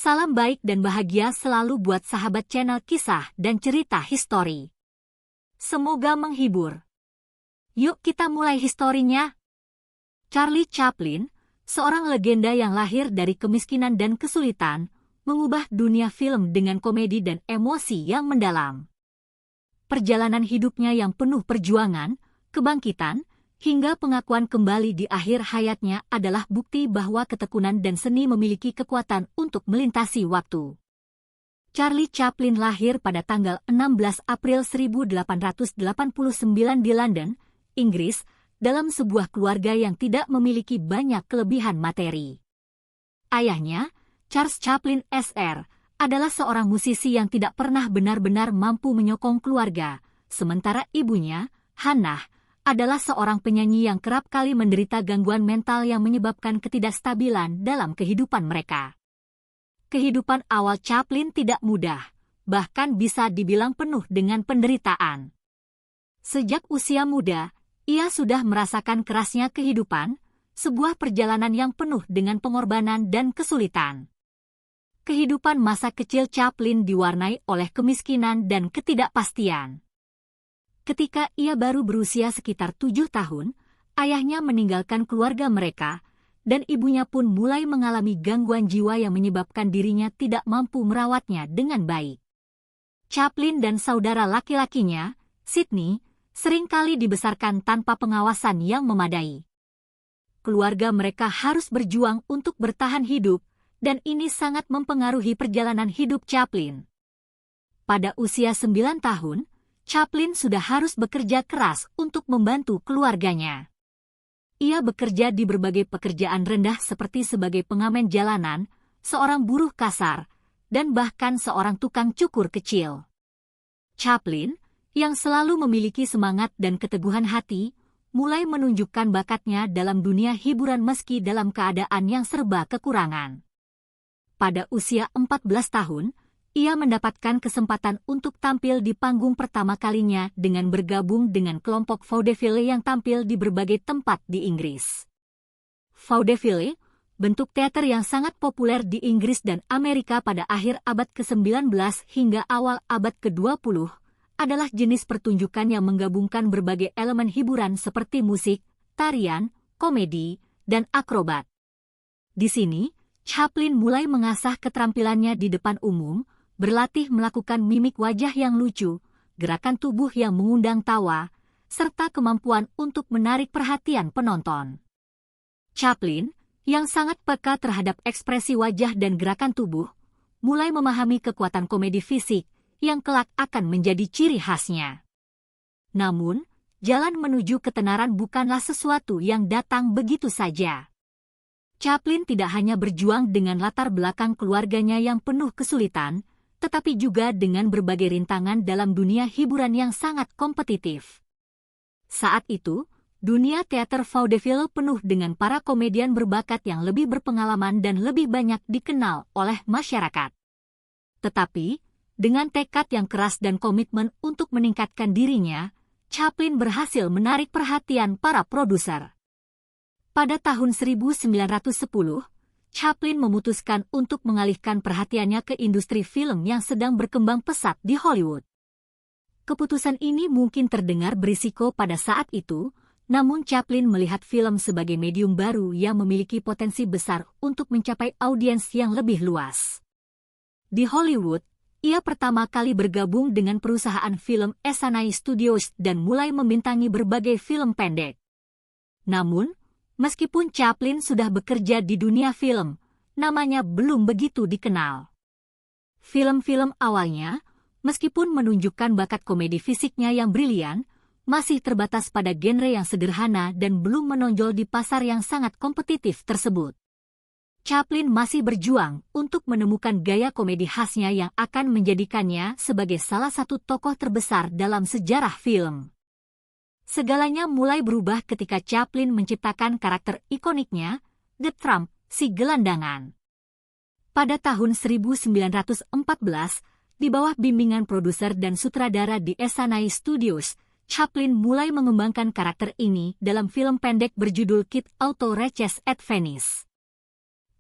Salam baik dan bahagia selalu buat sahabat channel kisah dan cerita histori. Semoga menghibur. Yuk kita mulai historinya. Charlie Chaplin, seorang legenda yang lahir dari kemiskinan dan kesulitan, mengubah dunia film dengan komedi dan emosi yang mendalam. Perjalanan hidupnya yang penuh perjuangan, kebangkitan, hingga pengakuan kembali di akhir hayatnya adalah bukti bahwa ketekunan dan seni memiliki kekuatan untuk melintasi waktu. Charlie Chaplin lahir pada tanggal 16 April 1889 di London, Inggris, dalam sebuah keluarga yang tidak memiliki banyak kelebihan materi. Ayahnya, Charles Chaplin Sr., adalah seorang musisi yang tidak pernah benar-benar mampu menyokong keluarga, sementara ibunya, Hannah, adalah seorang penyanyi yang kerap kali menderita gangguan mental yang menyebabkan ketidakstabilan dalam kehidupan mereka. Kehidupan awal Chaplin tidak mudah, bahkan bisa dibilang penuh dengan penderitaan. Sejak usia muda, ia sudah merasakan kerasnya kehidupan, sebuah perjalanan yang penuh dengan pengorbanan dan kesulitan. Kehidupan masa kecil Chaplin diwarnai oleh kemiskinan dan ketidakpastian. Ketika ia baru berusia sekitar 7 tahun, ayahnya meninggalkan keluarga mereka, dan ibunya pun mulai mengalami gangguan jiwa yang menyebabkan dirinya tidak mampu merawatnya dengan baik. Chaplin dan saudara laki-lakinya, Sidney, seringkali dibesarkan tanpa pengawasan yang memadai. Keluarga mereka harus berjuang untuk bertahan hidup, dan ini sangat mempengaruhi perjalanan hidup Chaplin. Pada usia 9 tahun, Chaplin sudah harus bekerja keras untuk membantu keluarganya. Ia bekerja di berbagai pekerjaan rendah seperti sebagai pengamen jalanan, seorang buruh kasar, dan bahkan seorang tukang cukur kecil. Chaplin, yang selalu memiliki semangat dan keteguhan hati, mulai menunjukkan bakatnya dalam dunia hiburan meski dalam keadaan yang serba kekurangan. Pada usia 14 tahun, ia mendapatkan kesempatan untuk tampil di panggung pertama kalinya dengan bergabung dengan kelompok vaudeville yang tampil di berbagai tempat di Inggris. Vaudeville, bentuk teater yang sangat populer di Inggris dan Amerika pada akhir abad ke-19 hingga awal abad ke-20, adalah jenis pertunjukan yang menggabungkan berbagai elemen hiburan seperti musik, tarian, komedi, dan akrobat. Di sini, Chaplin mulai mengasah keterampilannya di depan umum, berlatih melakukan mimik wajah yang lucu, gerakan tubuh yang mengundang tawa, serta kemampuan untuk menarik perhatian penonton. Chaplin, yang sangat peka terhadap ekspresi wajah dan gerakan tubuh, mulai memahami kekuatan komedi fisik yang kelak akan menjadi ciri khasnya. Namun, jalan menuju ketenaran bukanlah sesuatu yang datang begitu saja. Chaplin tidak hanya berjuang dengan latar belakang keluarganya yang penuh kesulitan, tetapi juga dengan berbagai rintangan dalam dunia hiburan yang sangat kompetitif. Saat itu, dunia teater vaudeville penuh dengan para komedian berbakat yang lebih berpengalaman dan lebih banyak dikenal oleh masyarakat. Tetapi, dengan tekad yang keras dan komitmen untuk meningkatkan dirinya, Chaplin berhasil menarik perhatian para produser. Pada tahun 1910, Chaplin memutuskan untuk mengalihkan perhatiannya ke industri film yang sedang berkembang pesat di Hollywood. Keputusan ini mungkin terdengar berisiko pada saat itu, namun Chaplin melihat film sebagai medium baru yang memiliki potensi besar untuk mencapai audiens yang lebih luas. Di Hollywood, ia pertama kali bergabung dengan perusahaan film Essanay Studios dan mulai membintangi berbagai film pendek. Namun, meskipun Chaplin sudah bekerja di dunia film, namanya belum begitu dikenal. Film-film awalnya, meskipun menunjukkan bakat komedi fisiknya yang brilian, masih terbatas pada genre yang sederhana dan belum menonjol di pasar yang sangat kompetitif tersebut. Chaplin masih berjuang untuk menemukan gaya komedi khasnya yang akan menjadikannya sebagai salah satu tokoh terbesar dalam sejarah film. Segalanya mulai berubah ketika Chaplin menciptakan karakter ikoniknya, The Tramp, si gelandangan. Pada tahun 1914, di bawah bimbingan produser dan sutradara di Essanay Studios, Chaplin mulai mengembangkan karakter ini dalam film pendek berjudul Kid Auto Races at Venice.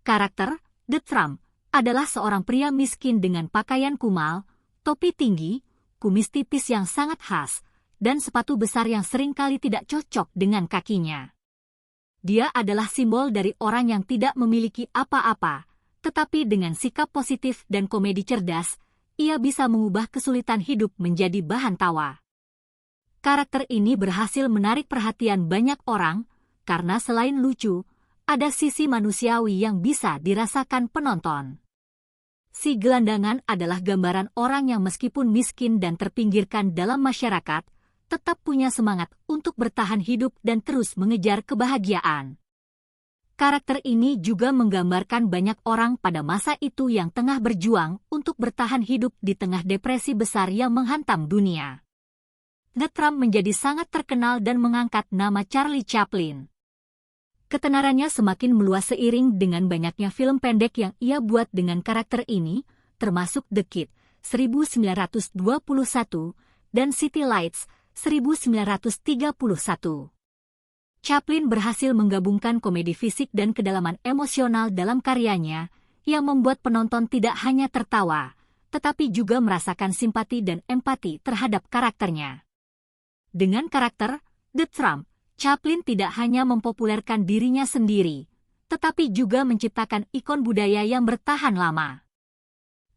Karakter, The Tramp, adalah seorang pria miskin dengan pakaian kumal, topi tinggi, kumis tipis yang sangat khas, dan sepatu besar yang seringkali tidak cocok dengan kakinya. Dia adalah simbol dari orang yang tidak memiliki apa-apa, tetapi dengan sikap positif dan komedi cerdas, ia bisa mengubah kesulitan hidup menjadi bahan tawa. Karakter ini berhasil menarik perhatian banyak orang, karena selain lucu, ada sisi manusiawi yang bisa dirasakan penonton. Si gelandangan adalah gambaran orang yang meskipun miskin dan terpinggirkan dalam masyarakat, tetap punya semangat untuk bertahan hidup dan terus mengejar kebahagiaan. Karakter ini juga menggambarkan banyak orang pada masa itu yang tengah berjuang untuk bertahan hidup di tengah depresi besar yang menghantam dunia. The Trump menjadi sangat terkenal dan mengangkat nama Charlie Chaplin. Ketenarannya semakin meluas seiring dengan banyaknya film pendek yang ia buat dengan karakter ini, termasuk The Kid, 1921, dan City Lights, 1931. Chaplin berhasil menggabungkan komedi fisik dan kedalaman emosional dalam karyanya, yang membuat penonton tidak hanya tertawa, tetapi juga merasakan simpati dan empati terhadap karakternya. Dengan karakter The Trump, Chaplin tidak hanya mempopulerkan dirinya sendiri, tetapi juga menciptakan ikon budaya yang bertahan lama.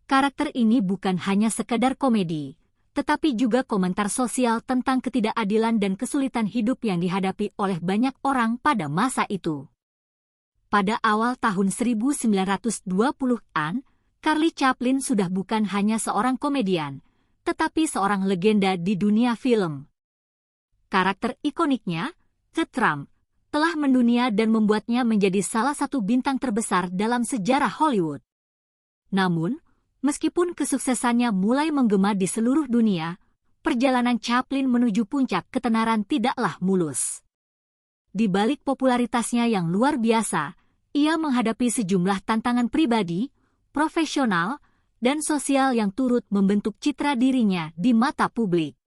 Karakter ini bukan hanya sekadar komedi, tetapi juga komentar sosial tentang ketidakadilan dan kesulitan hidup yang dihadapi oleh banyak orang pada masa itu. Pada awal tahun 1920-an, Charlie Chaplin sudah bukan hanya seorang komedian, tetapi seorang legenda di dunia film. Karakter ikoniknya, The Trump, telah mendunia dan membuatnya menjadi salah satu bintang terbesar dalam sejarah Hollywood. Namun, meskipun kesuksesannya mulai menggema di seluruh dunia, perjalanan Chaplin menuju puncak ketenaran tidaklah mulus. Di balik popularitasnya yang luar biasa, ia menghadapi sejumlah tantangan pribadi, profesional, dan sosial yang turut membentuk citra dirinya di mata publik.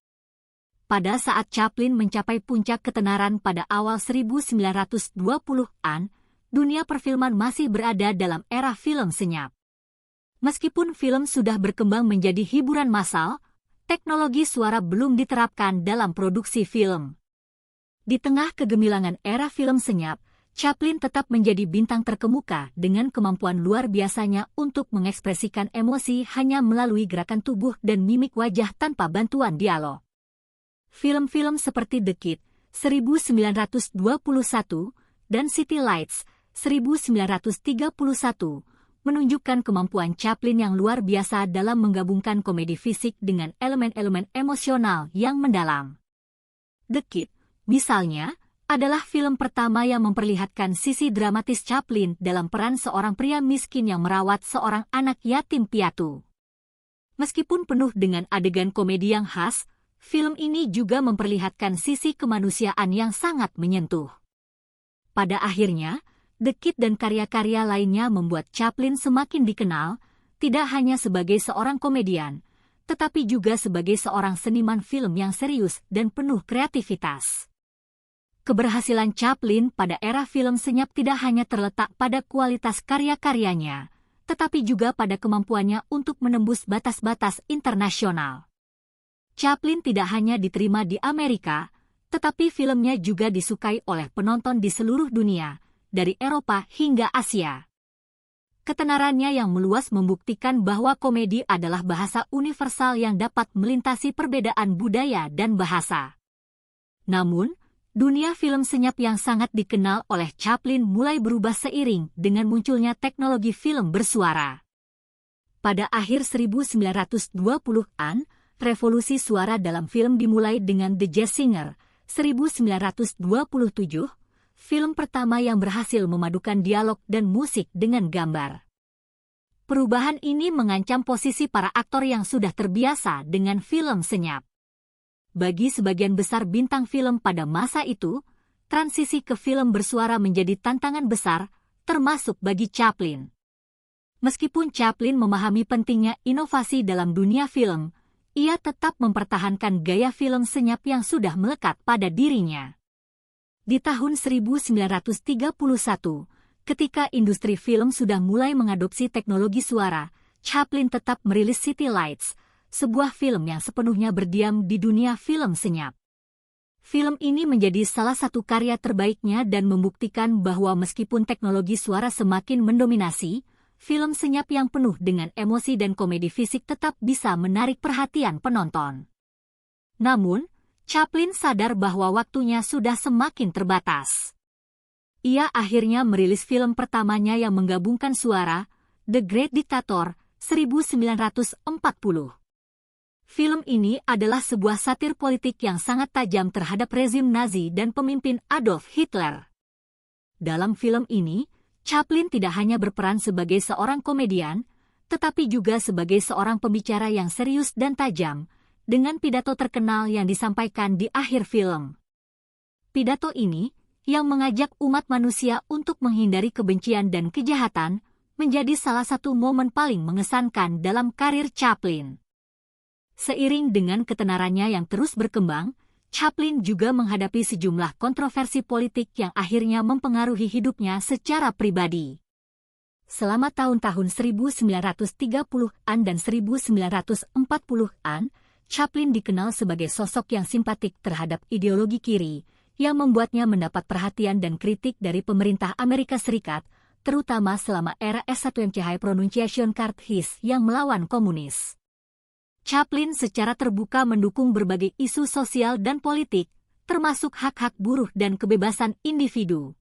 Pada saat Chaplin mencapai puncak ketenaran pada awal 1920-an, dunia perfilman masih berada dalam era film senyap. Meskipun film sudah berkembang menjadi hiburan massal, teknologi suara belum diterapkan dalam produksi film. Di tengah kegemilangan era film senyap, Chaplin tetap menjadi bintang terkemuka dengan kemampuan luar biasanya untuk mengekspresikan emosi hanya melalui gerakan tubuh dan mimik wajah tanpa bantuan dialog. Film-film seperti The Kid, 1921, dan City Lights, 1931, menunjukkan kemampuan Chaplin yang luar biasa dalam menggabungkan komedi fisik dengan elemen-elemen emosional yang mendalam. The Kid, misalnya, adalah film pertama yang memperlihatkan sisi dramatis Chaplin dalam peran seorang pria miskin yang merawat seorang anak yatim piatu. Meskipun penuh dengan adegan komedi yang khas, film ini juga memperlihatkan sisi kemanusiaan yang sangat menyentuh. Pada akhirnya, The Kid dan karya-karya lainnya membuat Chaplin semakin dikenal, tidak hanya sebagai seorang komedian, tetapi juga sebagai seorang seniman film yang serius dan penuh kreativitas. Keberhasilan Chaplin pada era film senyap tidak hanya terletak pada kualitas karya-karyanya, tetapi juga pada kemampuannya untuk menembus batas-batas internasional. Chaplin tidak hanya diterima di Amerika, tetapi filmnya juga disukai oleh penonton di seluruh dunia, dari Eropa hingga Asia. Ketenarannya yang meluas membuktikan bahwa komedi adalah bahasa universal yang dapat melintasi perbedaan budaya dan bahasa. Namun, dunia film senyap yang sangat dikenal oleh Chaplin mulai berubah seiring dengan munculnya teknologi film bersuara. Pada akhir 1920-an, revolusi suara dalam film dimulai dengan The Jazz Singer, 1927, film pertama yang berhasil memadukan dialog dan musik dengan gambar. Perubahan ini mengancam posisi para aktor yang sudah terbiasa dengan film senyap. Bagi sebagian besar bintang film pada masa itu, transisi ke film bersuara menjadi tantangan besar, termasuk bagi Chaplin. Meskipun Chaplin memahami pentingnya inovasi dalam dunia film, ia tetap mempertahankan gaya film senyap yang sudah melekat pada dirinya. Di tahun 1931, Ketika industri film sudah mulai mengadopsi teknologi suara, Chaplin tetap merilis City Lights, sebuah film yang sepenuhnya berdiam di dunia film senyap. Film ini menjadi salah satu karya terbaiknya dan membuktikan bahwa meskipun teknologi suara semakin mendominasi, film senyap yang penuh dengan emosi dan komedi fisik tetap bisa menarik perhatian penonton. Namun, Chaplin sadar bahwa waktunya sudah semakin terbatas. Ia akhirnya merilis film pertamanya yang menggabungkan suara, The Great Dictator, 1940. Film ini adalah sebuah satir politik yang sangat tajam terhadap rezim Nazi dan pemimpin Adolf Hitler. Dalam film ini, Chaplin tidak hanya berperan sebagai seorang komedian, tetapi juga sebagai seorang pembicara yang serius dan tajam, dengan pidato terkenal yang disampaikan di akhir film. Pidato ini, yang mengajak umat manusia untuk menghindari kebencian dan kejahatan, menjadi salah satu momen paling mengesankan dalam karir Chaplin. Seiring dengan ketenarannya yang terus berkembang, Chaplin juga menghadapi sejumlah kontroversi politik yang akhirnya mempengaruhi hidupnya secara pribadi. Selama tahun-tahun 1930-an dan 1940-an, Chaplin dikenal sebagai sosok yang simpatik terhadap ideologi kiri, yang membuatnya mendapat perhatian dan kritik dari pemerintah Amerika Serikat, terutama selama era S1MC High Pronunciation Card His yang melawan komunis. Chaplin secara terbuka mendukung berbagai isu sosial dan politik, termasuk hak-hak buruh dan kebebasan individu.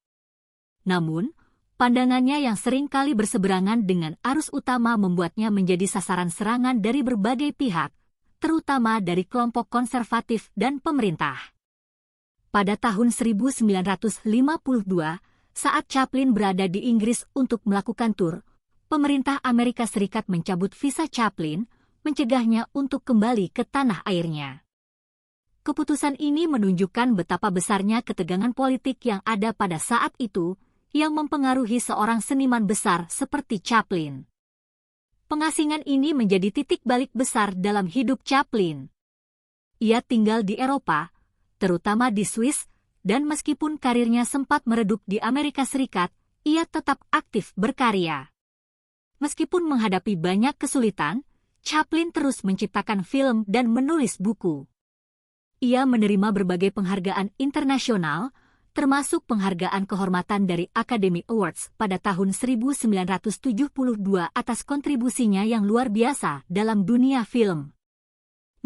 Namun, pandangannya yang seringkali berseberangan dengan arus utama membuatnya menjadi sasaran serangan dari berbagai pihak, terutama dari kelompok konservatif dan pemerintah. Pada tahun 1952, saat Chaplin berada di Inggris untuk melakukan tur, pemerintah Amerika Serikat mencabut visa Chaplin, mencegahnya untuk kembali ke tanah airnya. Keputusan ini menunjukkan betapa besarnya ketegangan politik yang ada pada saat itu, yang mempengaruhi seorang seniman besar seperti Chaplin. Pengasingan ini menjadi titik balik besar dalam hidup Chaplin. Ia tinggal di Eropa, terutama di Swiss, dan meskipun karirnya sempat meredup di Amerika Serikat, ia tetap aktif berkarya. Meskipun menghadapi banyak kesulitan, Chaplin terus menciptakan film dan menulis buku. Ia menerima berbagai penghargaan internasional, termasuk penghargaan kehormatan dari Academy Awards pada tahun 1972 atas kontribusinya yang luar biasa dalam dunia film.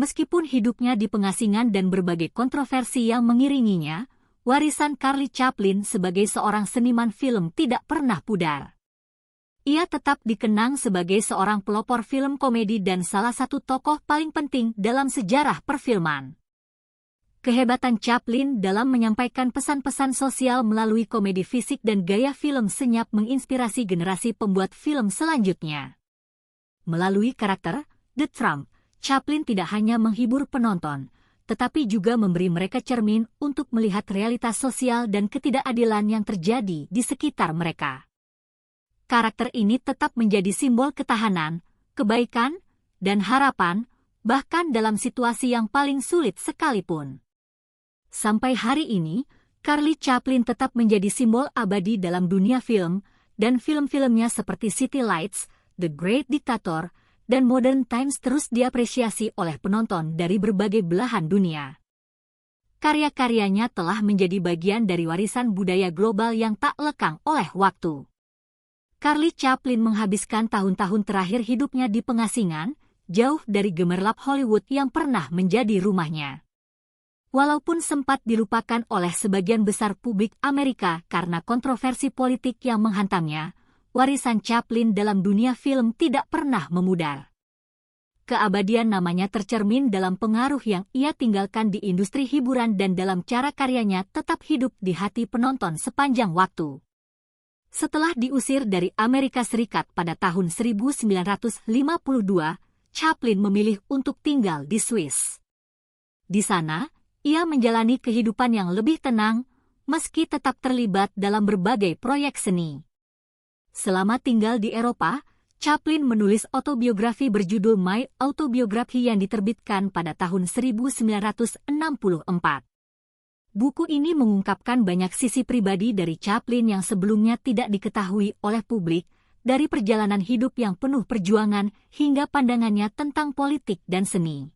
Meskipun hidupnya di pengasingan dan berbagai kontroversi yang mengiringinya, warisan Charlie Chaplin sebagai seorang seniman film tidak pernah pudar. Ia tetap dikenang sebagai seorang pelopor film komedi dan salah satu tokoh paling penting dalam sejarah perfilman. Kehebatan Chaplin dalam menyampaikan pesan-pesan sosial melalui komedi fisik dan gaya film senyap menginspirasi generasi pembuat film selanjutnya. Melalui karakter The Trump, Chaplin tidak hanya menghibur penonton, tetapi juga memberi mereka cermin untuk melihat realitas sosial dan ketidakadilan yang terjadi di sekitar mereka. Karakter ini tetap menjadi simbol ketahanan, kebaikan, dan harapan, bahkan dalam situasi yang paling sulit sekalipun. Sampai hari ini, Charlie Chaplin tetap menjadi simbol abadi dalam dunia film, dan film-filmnya seperti City Lights, The Great Dictator, dan Modern Times terus diapresiasi oleh penonton dari berbagai belahan dunia. Karya-karyanya telah menjadi bagian dari warisan budaya global yang tak lekang oleh waktu. Charlie Chaplin menghabiskan tahun-tahun terakhir hidupnya di pengasingan, jauh dari gemerlap Hollywood yang pernah menjadi rumahnya. Walaupun sempat dilupakan oleh sebagian besar publik Amerika karena kontroversi politik yang menghantamnya, warisan Chaplin dalam dunia film tidak pernah memudar. Keabadian namanya tercermin dalam pengaruh yang ia tinggalkan di industri hiburan dan dalam cara karyanya tetap hidup di hati penonton sepanjang waktu. Setelah diusir dari Amerika Serikat pada tahun 1952, Chaplin memilih untuk tinggal di Swiss. Di sana, ia menjalani kehidupan yang lebih tenang, meski tetap terlibat dalam berbagai proyek seni. Selama tinggal di Eropa, Chaplin menulis autobiografi berjudul My Autobiography yang diterbitkan pada tahun 1964. Buku ini mengungkapkan banyak sisi pribadi dari Chaplin yang sebelumnya tidak diketahui oleh publik, dari perjalanan hidup yang penuh perjuangan hingga pandangannya tentang politik dan seni.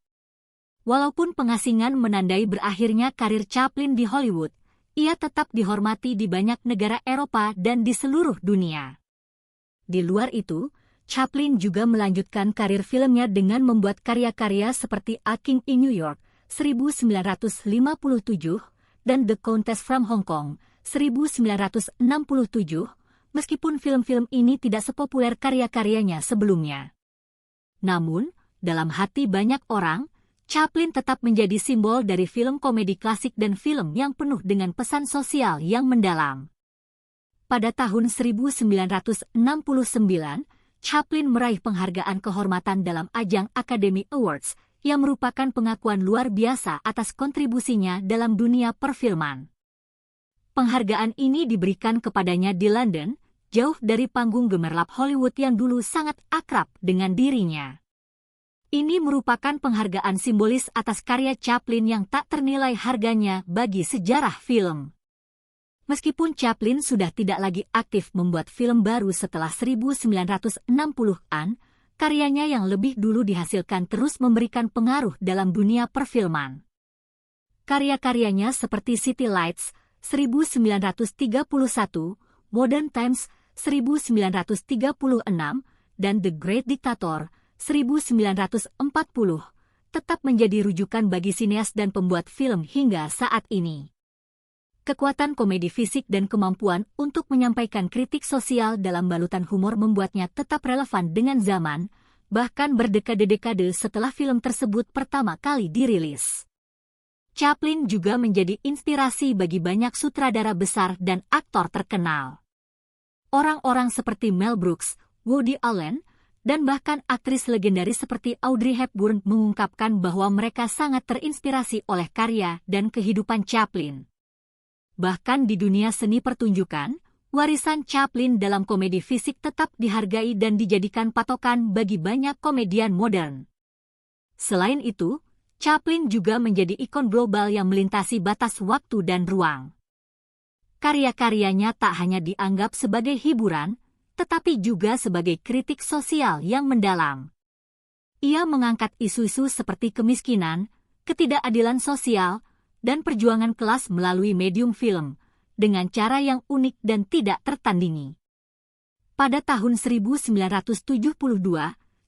Walaupun pengasingan menandai berakhirnya karir Chaplin di Hollywood, ia tetap dihormati di banyak negara Eropa dan di seluruh dunia. Di luar itu, Chaplin juga melanjutkan karir filmnya dengan membuat karya-karya seperti A King in New York, 1957, dan The Countess from Hong Kong, 1967, meskipun film-film ini tidak sepopuler karya-karyanya sebelumnya. Namun, dalam hati banyak orang, Chaplin tetap menjadi simbol dari film komedi klasik dan film yang penuh dengan pesan sosial yang mendalam. Pada tahun 1969, Chaplin meraih penghargaan kehormatan dalam ajang Academy Awards, yang merupakan pengakuan luar biasa atas kontribusinya dalam dunia perfilman. Penghargaan ini diberikan kepadanya di London, jauh dari panggung gemerlap Hollywood yang dulu sangat akrab dengan dirinya. Ini merupakan penghargaan simbolis atas karya Chaplin yang tak ternilai harganya bagi sejarah film. Meskipun Chaplin sudah tidak lagi aktif membuat film baru setelah 1960-an, karyanya yang lebih dulu dihasilkan terus memberikan pengaruh dalam dunia perfilman. Karya-karyanya seperti City Lights, 1931, Modern Times, 1936, dan The Great Dictator, 1940, tetap menjadi rujukan bagi sineas dan pembuat film hingga saat ini. Kekuatan komedi fisik dan kemampuan untuk menyampaikan kritik sosial dalam balutan humor membuatnya tetap relevan dengan zaman, bahkan berdekade-dekade setelah film tersebut pertama kali dirilis. Chaplin juga menjadi inspirasi bagi banyak sutradara besar dan aktor terkenal. Orang-orang seperti Mel Brooks, Woody Allen, dan bahkan aktris legendaris seperti Audrey Hepburn mengungkapkan bahwa mereka sangat terinspirasi oleh karya dan kehidupan Chaplin. Bahkan di dunia seni pertunjukan, warisan Chaplin dalam komedi fisik tetap dihargai dan dijadikan patokan bagi banyak komedian modern. Selain itu, Chaplin juga menjadi ikon global yang melintasi batas waktu dan ruang. Karya-karyanya tak hanya dianggap sebagai hiburan, tetapi juga sebagai kritik sosial yang mendalam. Ia mengangkat isu-isu seperti kemiskinan, ketidakadilan sosial, dan perjuangan kelas melalui medium film, dengan cara yang unik dan tidak tertandingi. Pada tahun 1972,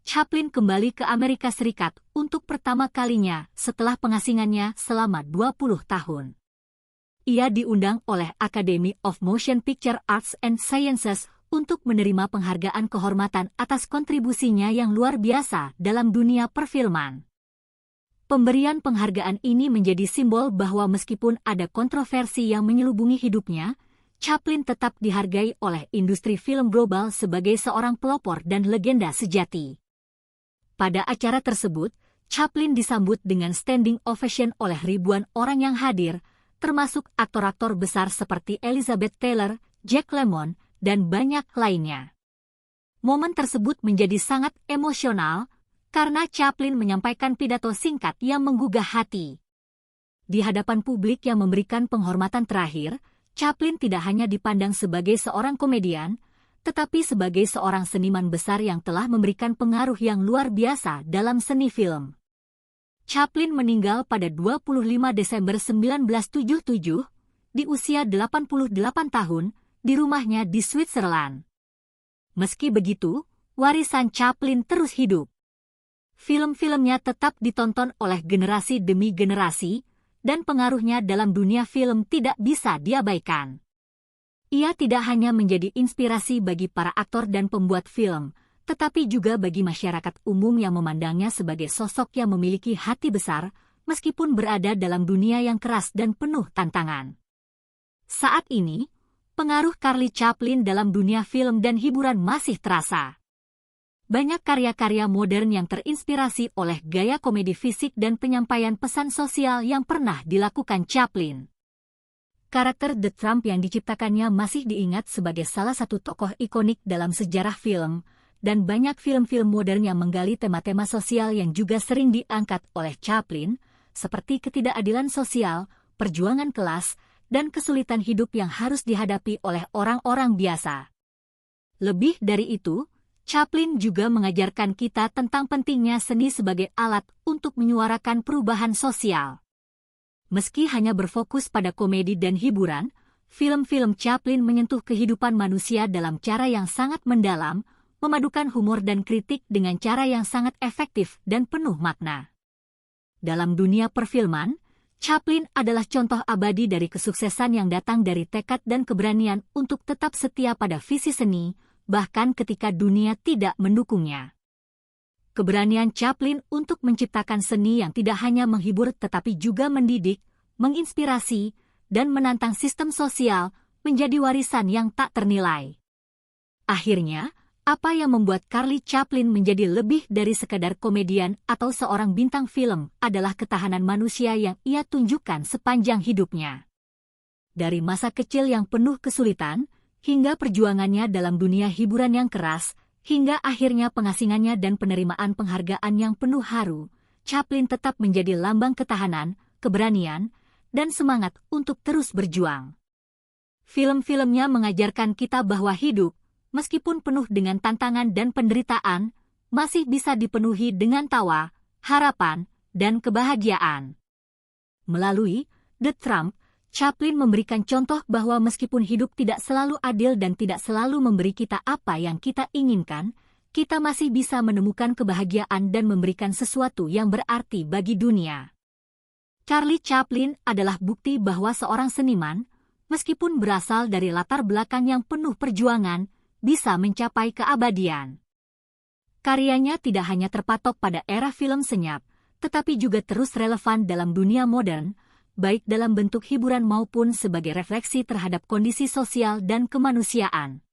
Chaplin kembali ke Amerika Serikat untuk pertama kalinya setelah pengasingannya selama 20 tahun. Ia diundang oleh Academy of Motion Picture Arts and Sciences untuk menerima penghargaan kehormatan atas kontribusinya yang luar biasa dalam dunia perfilman. Pemberian penghargaan ini menjadi simbol bahwa meskipun ada kontroversi yang menyelubungi hidupnya, Chaplin tetap dihargai oleh industri film global sebagai seorang pelopor dan legenda sejati. Pada acara tersebut, Chaplin disambut dengan standing ovation oleh ribuan orang yang hadir, termasuk aktor-aktor besar seperti Elizabeth Taylor, Jack Lemmon, dan banyak lainnya. Momen tersebut menjadi sangat emosional karena Chaplin menyampaikan pidato singkat yang menggugah hati. Di hadapan publik yang memberikan penghormatan terakhir, Chaplin tidak hanya dipandang sebagai seorang komedian, tetapi sebagai seorang seniman besar yang telah memberikan pengaruh yang luar biasa dalam seni film. Chaplin meninggal pada 25 Desember 1977 di usia 88 tahun, di rumahnya di Switzerland. Meski begitu, warisan Chaplin terus hidup. Film-filmnya tetap ditonton oleh generasi demi generasi, dan pengaruhnya dalam dunia film tidak bisa diabaikan. Ia tidak hanya menjadi inspirasi bagi para aktor dan pembuat film, tetapi juga bagi masyarakat umum yang memandangnya sebagai sosok yang memiliki hati besar, meskipun berada dalam dunia yang keras dan penuh tantangan. Saat ini, pengaruh Charlie Chaplin dalam dunia film dan hiburan masih terasa. Banyak karya-karya modern yang terinspirasi oleh gaya komedi fisik dan penyampaian pesan sosial yang pernah dilakukan Chaplin. Karakter The Trump yang diciptakannya masih diingat sebagai salah satu tokoh ikonik dalam sejarah film, dan banyak film-film modern yang menggali tema-tema sosial yang juga sering diangkat oleh Chaplin, seperti ketidakadilan sosial, perjuangan kelas, dan kesulitan hidup yang harus dihadapi oleh orang-orang biasa. Lebih dari itu, Chaplin juga mengajarkan kita tentang pentingnya seni sebagai alat untuk menyuarakan perubahan sosial. Meski hanya berfokus pada komedi dan hiburan, film-film Chaplin menyentuh kehidupan manusia dalam cara yang sangat mendalam, memadukan humor dan kritik dengan cara yang sangat efektif dan penuh makna. Dalam dunia perfilman, Chaplin adalah contoh abadi dari kesuksesan yang datang dari tekad dan keberanian untuk tetap setia pada visi seni, bahkan ketika dunia tidak mendukungnya. Keberanian Chaplin untuk menciptakan seni yang tidak hanya menghibur tetapi juga mendidik, menginspirasi, dan menantang sistem sosial menjadi warisan yang tak ternilai. Akhirnya, apa yang membuat Charlie Chaplin menjadi lebih dari sekadar komedian atau seorang bintang film adalah ketahanan manusia yang ia tunjukkan sepanjang hidupnya. Dari masa kecil yang penuh kesulitan, hingga perjuangannya dalam dunia hiburan yang keras, hingga akhirnya pengasingannya dan penerimaan penghargaan yang penuh haru, Chaplin tetap menjadi lambang ketahanan, keberanian, dan semangat untuk terus berjuang. Film-filmnya mengajarkan kita bahwa hidup, meskipun penuh dengan tantangan dan penderitaan, masih bisa dipenuhi dengan tawa, harapan, dan kebahagiaan. Melalui The Trump, Chaplin memberikan contoh bahwa meskipun hidup tidak selalu adil dan tidak selalu memberi kita apa yang kita inginkan, kita masih bisa menemukan kebahagiaan dan memberikan sesuatu yang berarti bagi dunia. Charlie Chaplin adalah bukti bahwa seorang seniman, meskipun berasal dari latar belakang yang penuh perjuangan, bisa mencapai keabadian. Karyanya tidak hanya terpatok pada era film senyap, tetapi juga terus relevan dalam dunia modern, baik dalam bentuk hiburan maupun sebagai refleksi terhadap kondisi sosial dan kemanusiaan.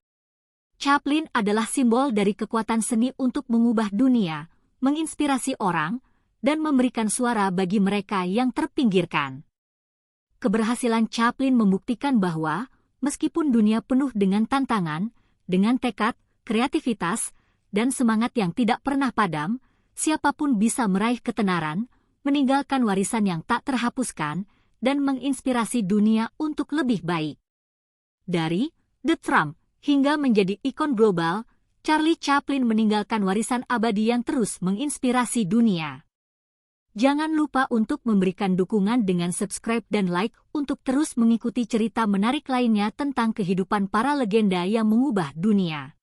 Chaplin adalah simbol dari kekuatan seni untuk mengubah dunia, menginspirasi orang, dan memberikan suara bagi mereka yang terpinggirkan. Keberhasilan Chaplin membuktikan bahwa, meskipun dunia penuh dengan tantangan, dengan tekad, kreativitas, dan semangat yang tidak pernah padam, siapapun bisa meraih ketenaran, meninggalkan warisan yang tak terhapuskan, dan menginspirasi dunia untuk lebih baik. Dari The Trump hingga menjadi ikon global, Charlie Chaplin meninggalkan warisan abadi yang terus menginspirasi dunia. Jangan lupa untuk memberikan dukungan dengan subscribe dan like untuk terus mengikuti cerita menarik lainnya tentang kehidupan para legenda yang mengubah dunia.